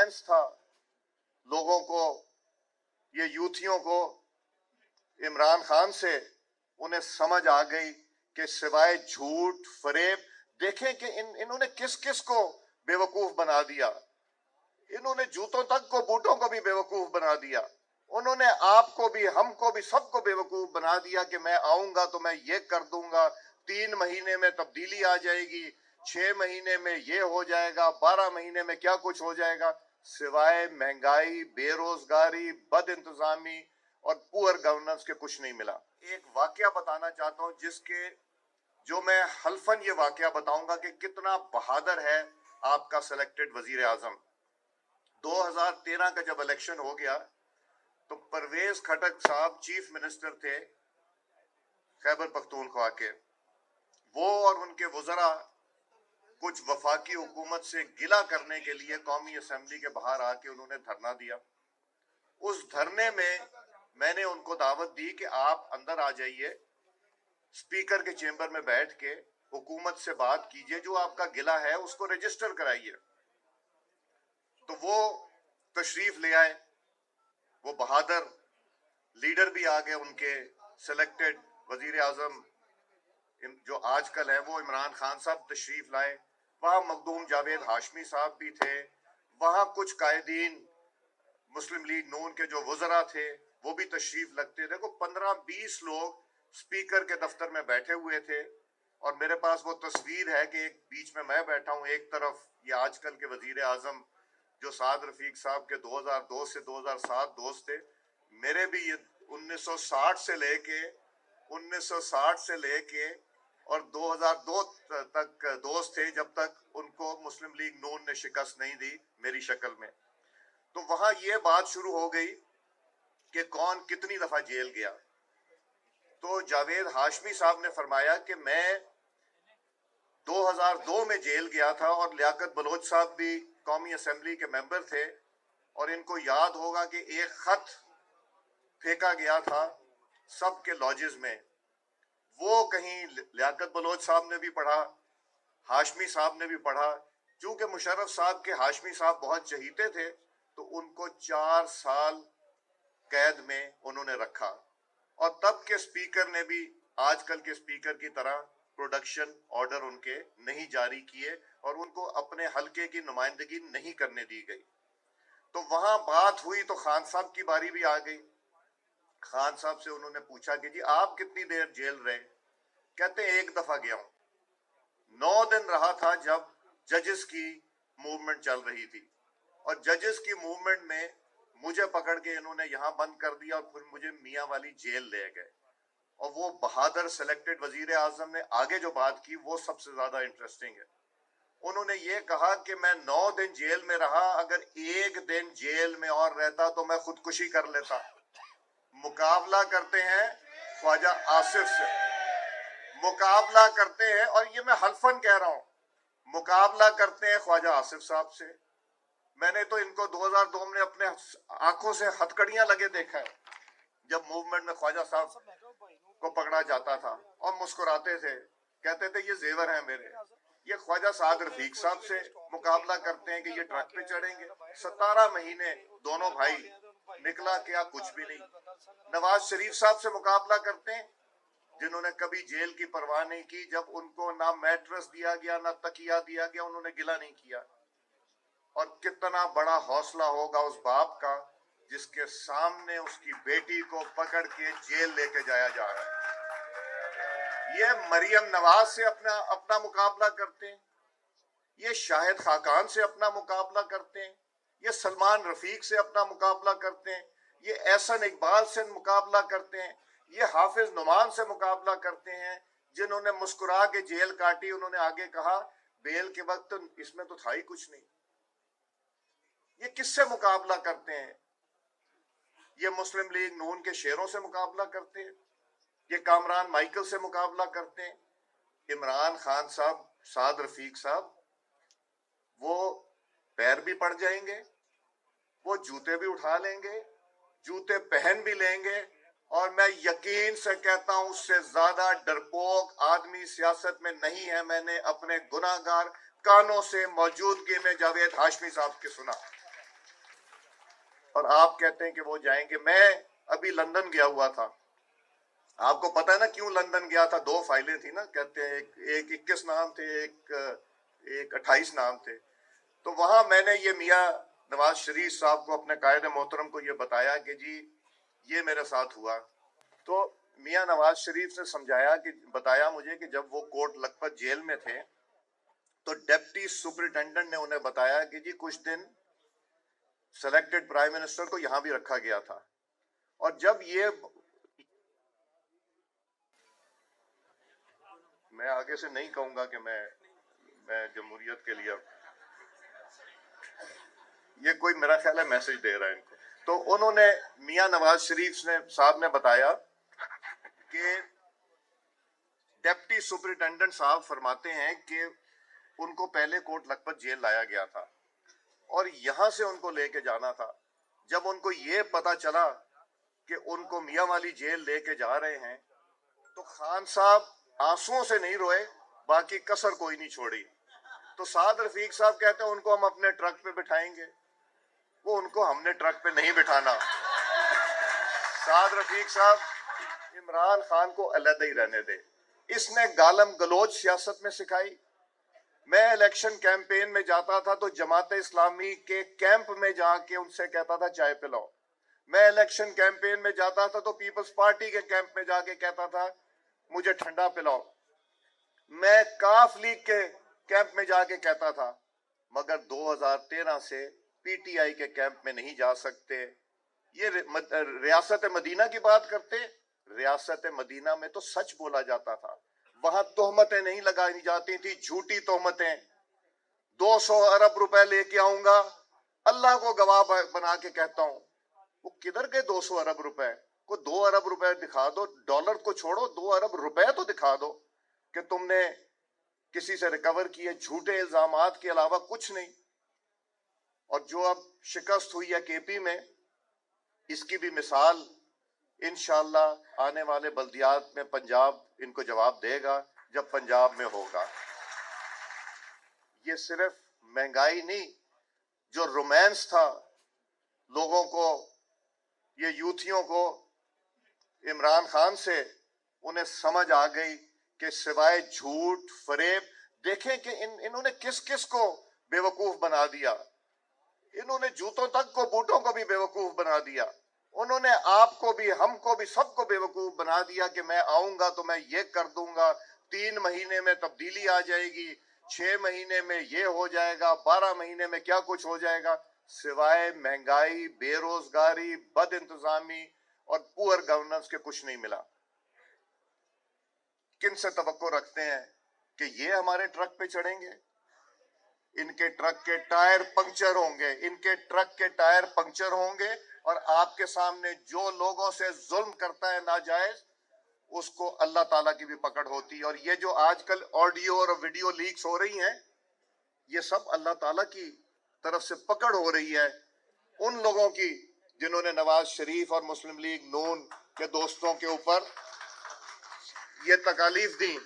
Sense था लोगों को, ये यूथियों को, इमरान खान से उन्हें समझ आ गई कि सिवाय झूठ फरेब, देखें कि इन्होंने किस किस को बेवकूफ बना दिया। इन्होंने जूतों तक को, बूटों को भी बेवकूफ बना दिया। उन्होंने आपको भी, हमको भी, सबको बेवकूफ बना दिया कि मैं आऊंगा तो मैं ये कर दूंगा, 3 महीने में तब्दीली आ जाएगी, 6 महीने में ये हो जाएगा, 12 महीने में क्या कुछ हो जाएगा। सिवाय महंगाई, बेरोजगारी, बद इंतजामी और पुअर गवर्नेंस के कुछ नहीं मिला। एक वाकया बताना चाहता हूं जो मैं हल्फन ये वाकया बताऊंगा कि कितना बहादुर है आपका सिलेक्टेड वजीर आजम। 2013 का जब इलेक्शन हो गया तो परवेज खटक साहब चीफ मिनिस्टर थे खैबर पख्तूनख्वा के। वो और उनके वज़रा कुछ वफाकी हुकूमत से गिला करने के लिए कौमी असेंबली के बाहर आके उन्होंने धरना दिया। उस धरने में मैंने उनको दावत दी कि आप अंदर आ जाइए, स्पीकर के चेंबर में बैठ के हुकूमत से बात कीजिए, जो आपका गिला है उसको रजिस्टर कराइए। तो वो तशरीफ ले आए, वो बहादुर लीडर भी आ गए, उनके सिलेक्टेड वजीर आजम जो आजकल है वो इमरान खान साहब तशरीफ लाए। वहाँ मखदूम जावेद हाशमी साहब भी थे, वहाँ कुछ कायदीन मुस्लिम लीग नून के जो वज़रा थे वो भी तशरीफ लगते। देखो 15-20 लोग स्पीकर के दफ्तर में बैठे हुए थे और मेरे पास वो तस्वीर है कि एक बीच में मैं बैठा हूँ, एक तरफ ये आजकल के वजीर आजम जो साद रफीक साहब के 2002 से 2007 दोस्त थे, मेरे भी ये 1960 से लेके और 2002 तक दोस्त थे, जब तक उनको मुस्लिम लीग नून ने शिकस्त नहीं दी मेरी शक्ल में। तो वहां ये बात शुरू हो गई कि कौन कितनी दफा जेल गया। तो जावेद हाशमी साहब ने फरमाया कि मैं 2002 में जेल गया था और लियाकत बलोच साहब भी कौमी असेंबली के मेंबर थे और इनको याद होगा कि एक खत फेंका गया था सबके लॉजेस में। वो कहीं लियाकत बलोच साहब ने भी पढ़ा, हाशमी साहब ने भी पढ़ा। चूंकि मुशर्रफ साहब के हाशमी साहब बहुत चहीते थे तो उनको 4 साल कैद में उन्होंने रखा और तब के स्पीकर ने भी आजकल के स्पीकर की तरह प्रोडक्शन ऑर्डर उनके नहीं जारी किए और उनको अपने हलके की नुमाइंदगी नहीं करने दी गई। तो वहां बात हुई तो खान साहब की बारी भी आ गई। खान साहब से उन्होंने पूछा कि जी आप कितनी देर जेल रहे? कहते एक दफा गया हूं, 9 दिन रहा था जब जजेस की मूवमेंट चल रही थी और जजेस की मूवमेंट में मुझे पकड़ के इन्होंने यहां बंद कर दिया और फिर मुझे मियां वाली जेल ले गए। और वो बहादुर सिलेक्टेड वजीर आजम ने आगे जो बात की वो सबसे ज्यादा इंटरेस्टिंग है। उन्होंने ये कहा कि मैं 9 दिन जेल में रहा, अगर 1 दिन जेल में और रहता तो मैं खुदकुशी कर लेता। मुकाबला करते हैं ख्वाजा आसिफ से, मुकाबला करते हैं, और ये मैं हल्फन कह रहा हूं, मुकाबला करते हैं ख्वाजा आसिफ साहब से। मैंने तो इनको 2002 में अपने आंखों से हथकड़ियां लगे देखा है जब मूवमेंट में ख्वाजा साहब को पकड़ा जाता था और मुस्कुराते थे, कहते थे ये जेवर है मेरे। ये ख्वाजा साद रफीक साहब से मुकाबला करते हैं कि ये ट्रक पे चढ़ेंगे। 17 महीने दोनों भाई, निकला क्या? कुछ भी नहीं। नवाज शरीफ साहब से मुकाबला करते हैं जिन्होंने कभी जेल की परवाह नहीं की, जब उनको ना मैट्रेस दिया गया ना तकिया दिया गया उन्होंने गिला नहीं किया। और कितना बड़ा हौसला होगा उस बाप का जिसके सामने उसकी बेटी को पकड़ के जेल लेके जाया जा रहा है। ये मरियम नवाज से अपना मुकाबला करते हैं, ये शाहिद खाकान से अपना मुकाबला करते हैं, ये सलमान रफीक से अपना मुकाबला करते हैं, ये एहसन इकबाल से मुकाबला करते हैं, ये हाफिज नुमान से मुकाबला करते हैं जिन्होंने मुस्कुरा के जेल काटी। उन्होंने आगे कहा बेल के वक्त तो इसमें तो था ही कुछ नहीं। ये किससे मुकाबला करते हैं? ये मुस्लिम लीग नून के शेरों से मुकाबला करते हैं, ये कामरान माइकल से मुकाबला करते हैं। इमरान खान साहब, साद रफीक साहब, वो पैर भी पड़ जाएंगे, वो जूते भी उठा लेंगे, जूते पहन भी लेंगे, और मैं यकीन से कहता हूं उससे ज्यादा डरपोक आदमी सियासत में नहीं है। मैंने अपने गुनाहगार कानों से मौजूदगी में जावेद हाशमी साहब के सुना। اور آپ کہتے ہیں کہ وہ جائیں گے. میں ابھی لندن گیا ہوا تھا. آپ کو پتا ہے نا کیوں لندن گیا تھا؟ 2 فائلیں تھی نا, کہتے ہیں ایک 21 نام تھے, ایک 28 نام تھے. تو وہاں میں نے یہ میاں نواز شریف صاحب کو, اپنے قائد محترم کو یہ بتایا کہ جی یہ میرے ساتھ ہوا. تو میاں نواز شریف نے سمجھایا کہ بتایا مجھے کہ جب وہ کوٹ لکھپت جیل میں تھے تو ڈپٹی سپرنٹینڈنٹ نے انہیں بتایا کہ جی کچھ دن سلیکٹڈ پرائم منسٹر کو یہاں بھی رکھا گیا تھا. اور جب یہ میں آگے سے نہیں کہوں گا کہ میں جمہوریت کے لیے, یہ کوئی میرا خیال ہے میسج دے رہا ہے ان کو. تو انہوں نے, میاں نواز شریف صاحب نے بتایا کہ ڈپٹی سپرنٹینڈنٹ صاحب فرماتے ہیں کہ ان کو پہلے کوٹ لکھپت جیل لایا گیا تھا اور یہاں سے ان کو لے کے جانا تھا. جب ان کو یہ پتا چلا کہ ان کو میاں والی جیل لے کے جا رہے ہیں تو خان صاحب آنسوؤں سے نہیں روئے, باقی کسر کوئی نہیں چھوڑی. تو سعد رفیق صاحب کہتے ہیں ان کو ہم اپنے ٹرک پہ بٹھائیں گے. وہ ان کو ہم نے ٹرک پہ نہیں بٹھانا. سعد رفیق صاحب عمران خان کو علیحدہ ہی رہنے دے. اس نے گالم گلوچ سیاست میں سکھائی. میں الیکشن کیمپین میں جاتا تھا تو جماعت اسلامی کے کیمپ میں جا کے ان سے کہتا تھا چائے پلاؤ. میں الیکشن کیمپین میں جاتا تھا تو پیپلز پارٹی کے کیمپ میں جا کے کہتا تھا مجھے ٹھنڈا پلاؤ. میں کاف لیگ کے کیمپ میں جا کے کہتا تھا, مگر 2013 سے پی ٹی آئی کے کیمپ میں نہیں جا سکتے. یہ ریاست مدینہ کی بات کرتے, ریاست مدینہ میں تو سچ بولا جاتا تھا, وہاں تہمتیں نہیں لگائی جاتی تھی, جھوٹی تہمتیں. 200 ارب روپے لے کے آؤں گا, اللہ کو گواہ بنا کے کہتا ہوں. وہ کدھر گئے 200 ارب روپے؟ کو 2 ارب روپے دکھا دو, ڈالر کو چھوڑو 2 ارب روپے تو دکھا دو کہ تم نے کسی سے ریکور کیے. جھوٹے الزامات کے علاوہ کچھ نہیں. اور جو اب شکست ہوئی ہے کے پی میں, اس کی بھی مثال انشاءاللہ آنے والے بلدیات میں پنجاب ان کو جواب دے گا جب پنجاب میں ہوگا. یہ صرف مہنگائی نہیں, جو رومانس تھا لوگوں کو, یہ یوتھیوں کو عمران خان سے, انہیں سمجھ آ گئی کہ سوائے جھوٹ فریب, دیکھیں کہ انہوں نے کس کس کو بیوقوف بنا دیا. انہوں نے جوتوں تک کو, بوٹوں کو بھی بیوقوف بنا دیا. انہوں نے آپ کو بھی, ہم کو بھی, سب کو بیوقوف بنا دیا کہ میں آؤں گا تو میں یہ کر دوں گا, 3 مہینے میں تبدیلی آ جائے گی, 6 مہینے میں یہ ہو جائے گا, 12 مہینے میں کیا کچھ ہو جائے گا. سوائے مہنگائی, بے روزگاری, بد انتظامی اور پور گورننس کے کچھ نہیں ملا. کن سے توقع رکھتے ہیں کہ یہ ہمارے ٹرک پہ چڑھیں گے؟ ان کے ٹرک کے ٹائر پنکچر ہوں گے, ان کے ٹرک کے ٹائر پنکچر ہوں گے. اور آپ کے سامنے جو لوگوں سے ظلم کرتا ہے ناجائز, اس کو اللہ تعالیٰ کی بھی پکڑ ہوتی ہے. اور یہ جو آج کل آڈیو اور ویڈیو لیکس ہو رہی ہیں, یہ سب اللہ تعالیٰ کی طرف سے پکڑ ہو رہی ہے ان لوگوں کی جنہوں نے نواز شریف اور مسلم لیگ نون کے دوستوں کے اوپر یہ تکالیف دیں.